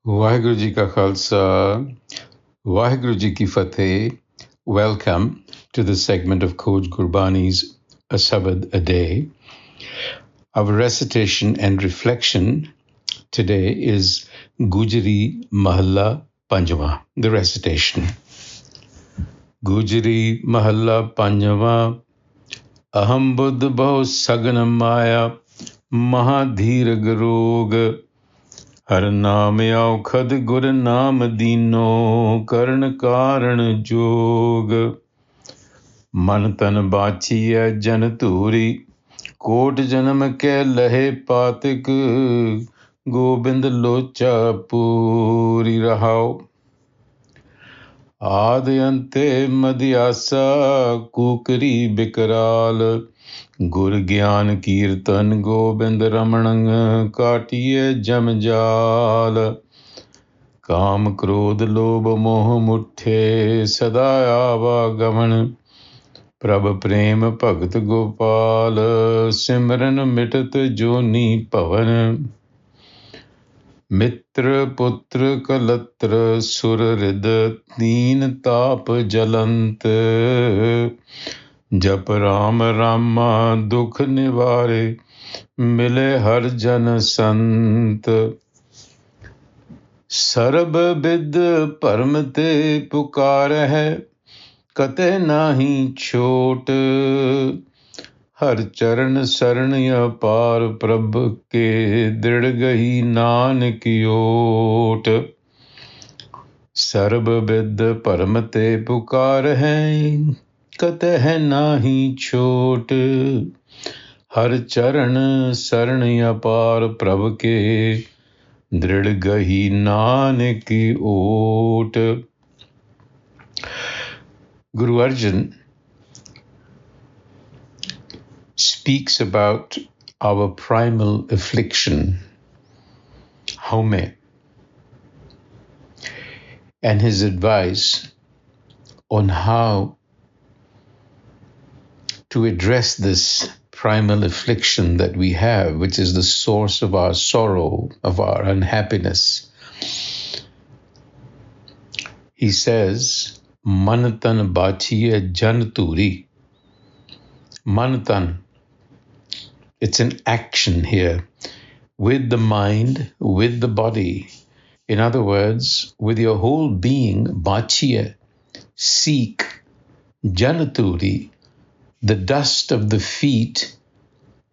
Waheguru Ji Ka Khalsa, Waheguru Ji Ki Fateh. Welcome to the segment of Coach Gurbani's a-sabad-a-day. Our recitation and reflection today is Gujari Mahalla Panjwa, the recitation. Gujari Mahalla Panjwa, Ahanbudh Bahut Saghan Maya, Mahadhir Garog, हर नाम औखद गुर नाम दीनो करण कारण जोग मन तन बाछिय जन धूरी coat जन्म के लहे पातिक गोबिंद लोचा पूरी रहाओ आदि अंते मदियासा कुकरी बिकराल गुर ज्ञान कीर्तन गोबिंद रमण काटिए जमजाल काम क्रोध लोभ मोह मुठे सदा आवागमन प्रभ प्रेम भगत गोपाल सिमरन मिटत जोनी पवन मित्र पुत्र कलत्र सुर हृद दीन ताप जलंत जप राम रामा दुख निवारे मिले हर जन संत सर्ब विद परम ते पुकार है कते नाही छोट हर चरण शरण अपार प्रभ के दृढ़ गही नानक ओट सर्ब विद परम ते पुकार है कतह नाही छोट हर चरण शरण अपार प्रभ के दृढ़ गही नानक ओट. Guru Arjan speaks about our primal affliction, haume, and his advice on how to address this primal affliction that we have, which is the source of our sorrow, of our unhappiness. He says, Manatan bachiye jan turi. Manatan, it's an action here, with the mind, with the body. In other words, with your whole being, bachiye, seek, janaturi, the dust of the feet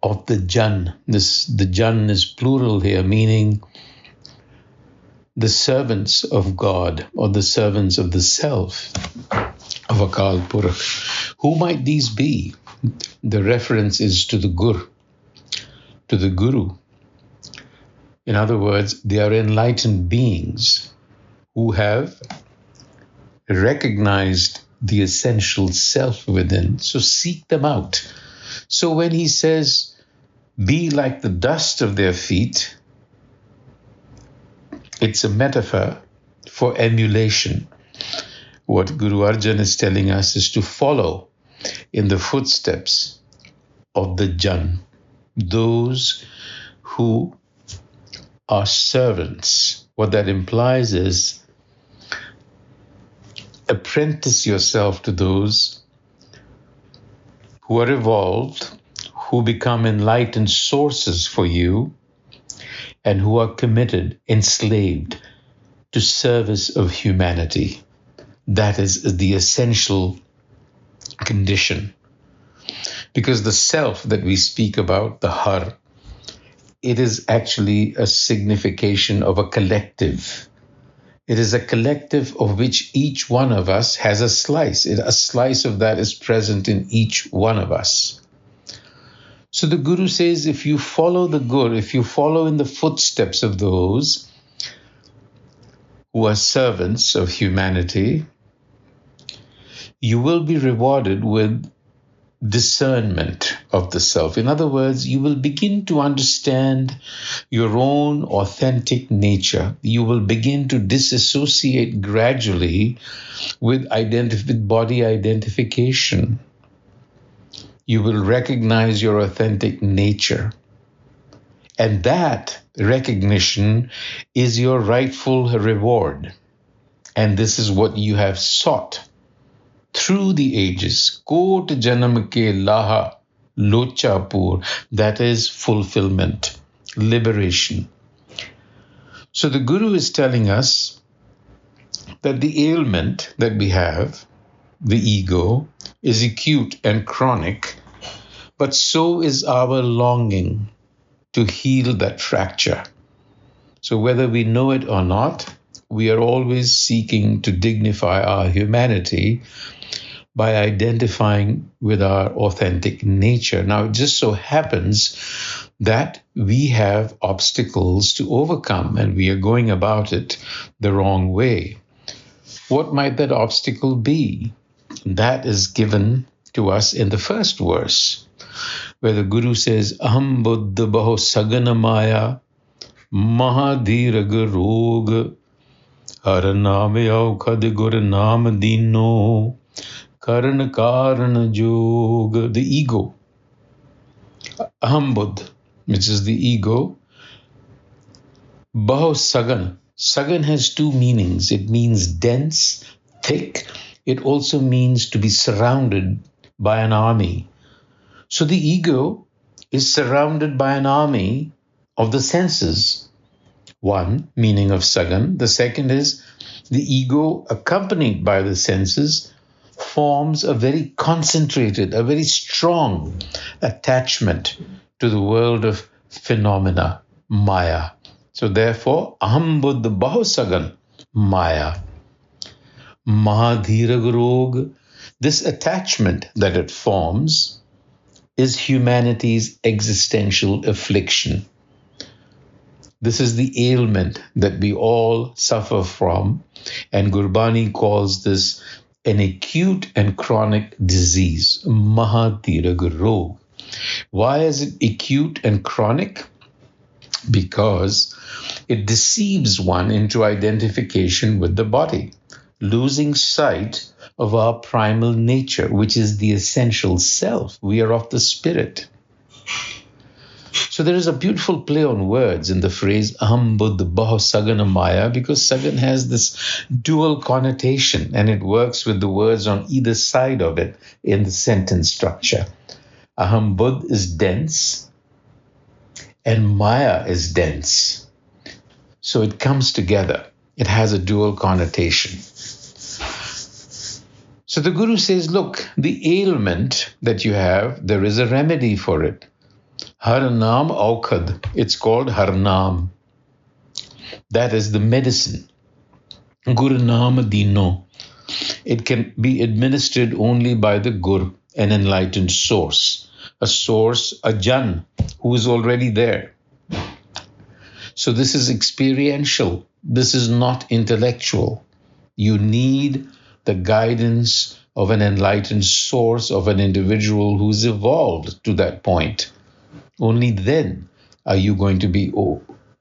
of the Jan. The Jan is plural here, meaning the servants of God or the servants of the self of Akal Purakh. Who might these be? The reference is to the Gur, to the Guru. In other words, they are enlightened beings who have recognized the essential self within. So seek them out. So when he says, be like the dust of their feet, it's a metaphor for emulation. What Guru Arjan is telling us is to follow in the footsteps of the Jan, those who are servants. What that implies is apprentice yourself to those who are evolved, who become enlightened sources for you, and who are committed, enslaved to service of humanity. That is the essential condition. Because the self that we speak about, the har, it is actually a signification of a collective. It is a collective of which each one of us has a slice. A slice of that is present in each one of us. So the Guru says, if you follow the Guru, if you follow in the footsteps of those who are servants of humanity, you will be rewarded with discernment of the self. In other words, you will begin to understand your own authentic nature. You will begin to disassociate gradually with body identification. You will recognize your authentic nature. And that recognition is your rightful reward. And this is what you have sought through the ages. Kot janam ke laha lochapur. That is fulfillment, liberation. So the Guru is telling us that the ailment that we have, the ego, is acute and chronic, but so is our longing to heal that fracture. So whether we know it or not, we are always seeking to dignify our humanity by identifying with our authentic nature. Now, it just so happens that we have obstacles to overcome and we are going about it the wrong way. What might that obstacle be? That is given to us in the first verse, where the Guru says, Ahanbudh baho Saghan maya mahadhirag rog har naam aukhad gur naam dino karan karan jog. The ego, Ahanbudh, which is the ego, baho Saghan. Saghan has two meanings. It means dense, thick. It also means to be surrounded by an army. So the ego is surrounded by an army of the senses. One meaning of Saghan. The second is the ego, accompanied by the senses, forms a very concentrated, a very strong attachment to the world of phenomena, Maya. So therefore, Ahanbudh baho Saghan maya. Mahadhirag rog, this attachment that it forms is humanity's existential affliction. This is the ailment that we all suffer from, and Gurbani calls this an acute and chronic disease, Mahadhirag rog. Why is it acute and chronic? Because it deceives one into identification with the body, losing sight of our primal nature, which is the essential self. We are of the spirit. So there is a beautiful play on words in the phrase Ahanbudh baho Saghan maya, because Saghan has this dual connotation and it works with the words on either side of it in the sentence structure. Ahanbudh is dense and Maya is dense. So it comes together. It has a dual connotation. So the Guru says, look, the ailment that you have, there is a remedy for it. Har naam aukhad. It's called Har naam. That is the medicine. Gur naam dino. It can be administered only by the Gur, an enlightened source, a Jan who is already there. So this is experiential. This is not intellectual. You need the guidance of an enlightened source, of an individual who's evolved to that point. Only then are you going to be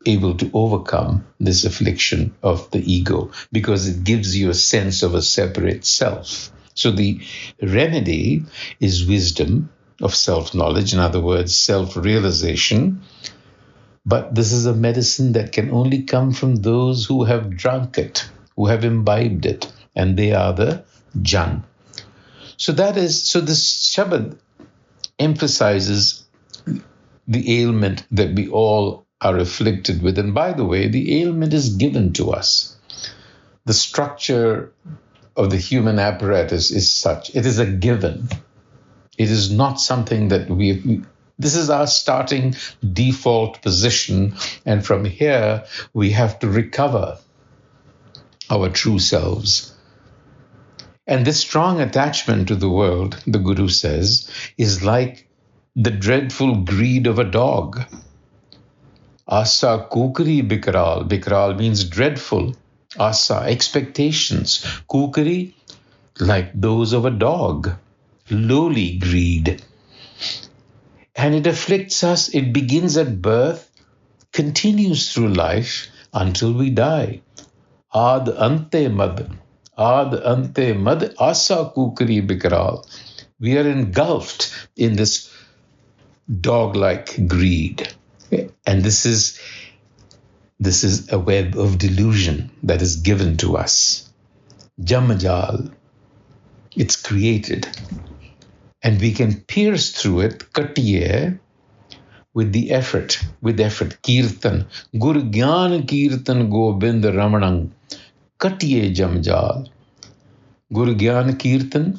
able to overcome this affliction of the ego, because it gives you a sense of a separate self. So the remedy is wisdom of self-knowledge, in other words, self-realization. But this is a medicine that can only come from those who have drunk it, who have imbibed it, and they are the Jan. So this Shabad emphasizes the ailment that we all are afflicted with. And by the way, the ailment is given to us. The structure of the human apparatus is such. It is a given. It is not something that this is our starting default position. And from here, we have to recover our true selves. And this strong attachment to the world, the Guru says, is like the dreadful greed of a dog. Asa kukri bikral. Bikral means dreadful. Asa, expectations. Kukri, like those of a dog. Lowly greed. And it afflicts us. It begins at birth, continues through life until we die. Ad ante mad. Ad ante mad asa kukri bikral. We are engulfed in this dog-like greed. And this is a web of delusion that is given to us. Jamajal, it's created. And we can pierce through it, katiye, with effort. Kirtan. Gur Gyan Kirtan Gobind Ramanang. Katiye Jamjal. Gur Gyan Kirtan,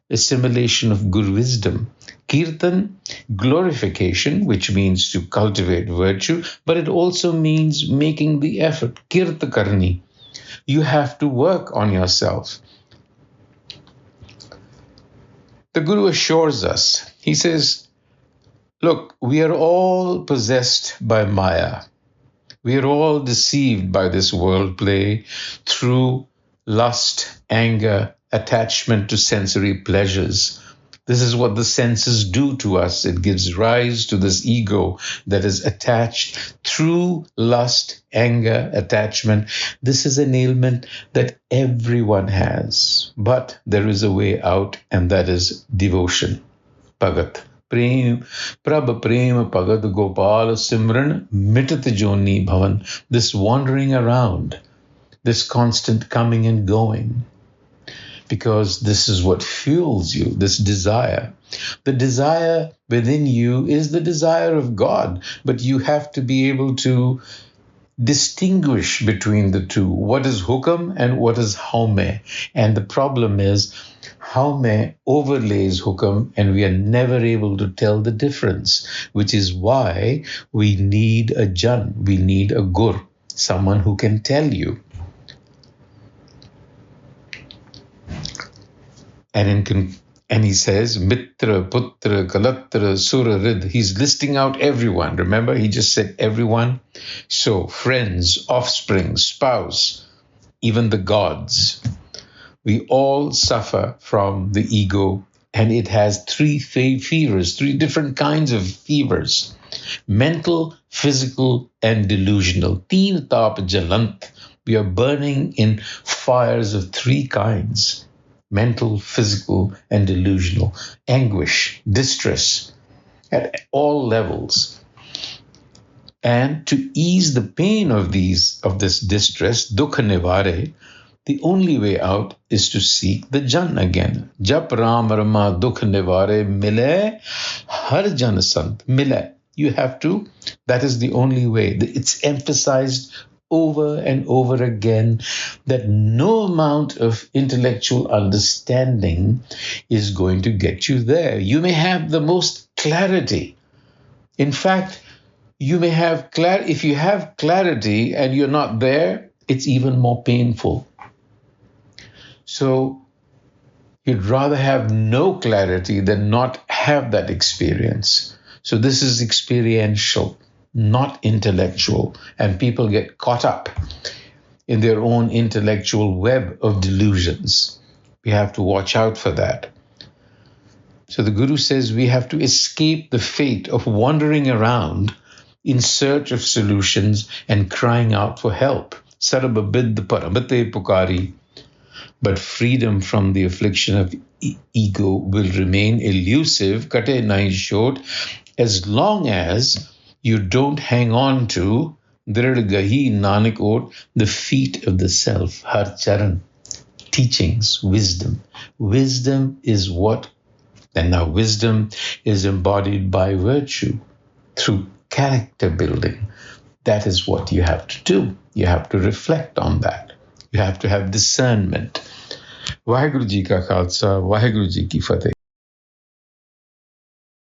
assimilation of Gur wisdom. Kirtan, glorification, which means to cultivate virtue, but it also means making the effort. Kirta karni. You have to work on yourself. The Guru assures us, he says, look, we are all possessed by Maya. We are all deceived by this world play through lust, anger, attachment to sensory pleasures. This is what the senses do to us. It gives rise to this ego that is attached through lust, anger, attachment. This is an ailment that everyone has. But there is a way out, and that is devotion. Bhagat. Prem, Prabha Prem, Bhagat Gopal Simran, Mitat Joni Bhavan. This wandering around, this constant coming and going. Because this is what fuels you, this desire. The desire within you is the desire of God, but you have to be able to distinguish between the two. What is hukam and what is haume? And the problem is, haume overlays hukam, and we are never able to tell the difference, which is why we need a jan, we need a gur, someone who can tell you. And he says, Mitra, Putra, Kalatra, Sura, Rid. He's listing out everyone. Remember, he just said everyone. So friends, offspring, spouse, even the gods. We all suffer from the ego, and it has three fevers, three different kinds of fevers. Mental, physical, and delusional. Teen tap jalant. We are burning in fires of three kinds. Mental, physical, and delusional. Anguish, distress at all levels. And to ease the pain of this distress, dukha nivare, the only way out is to seek the Jan again. Jap Ram Rama dukha nivare mile har jan sant mile. You have to, that is the only way. It's emphasized over and over again that no amount of intellectual understanding is going to get you there. You may have the most clarity. In fact, you may have if you have clarity and you're not there, it's even more painful. So you'd rather have no clarity than not have that experience. So this is experiential, not intellectual, and people get caught up in their own intellectual web of delusions. We have to watch out for that. So the Guru says we have to escape the fate of wandering around in search of solutions and crying out for help. Sarababid paramate pukari. But freedom from the affliction of ego will remain elusive, kate nai short, as long as you don't hang on to Drid Gahi Nanak Ot, the feet of the self, Har Charan, teachings, wisdom. Wisdom is what? And now wisdom is embodied by virtue through character building. That is what you have to do. You have to reflect on that. You have to have discernment. Vaheguru Ji Ka Khalsa, Vaheguru Ji Ki Fateh.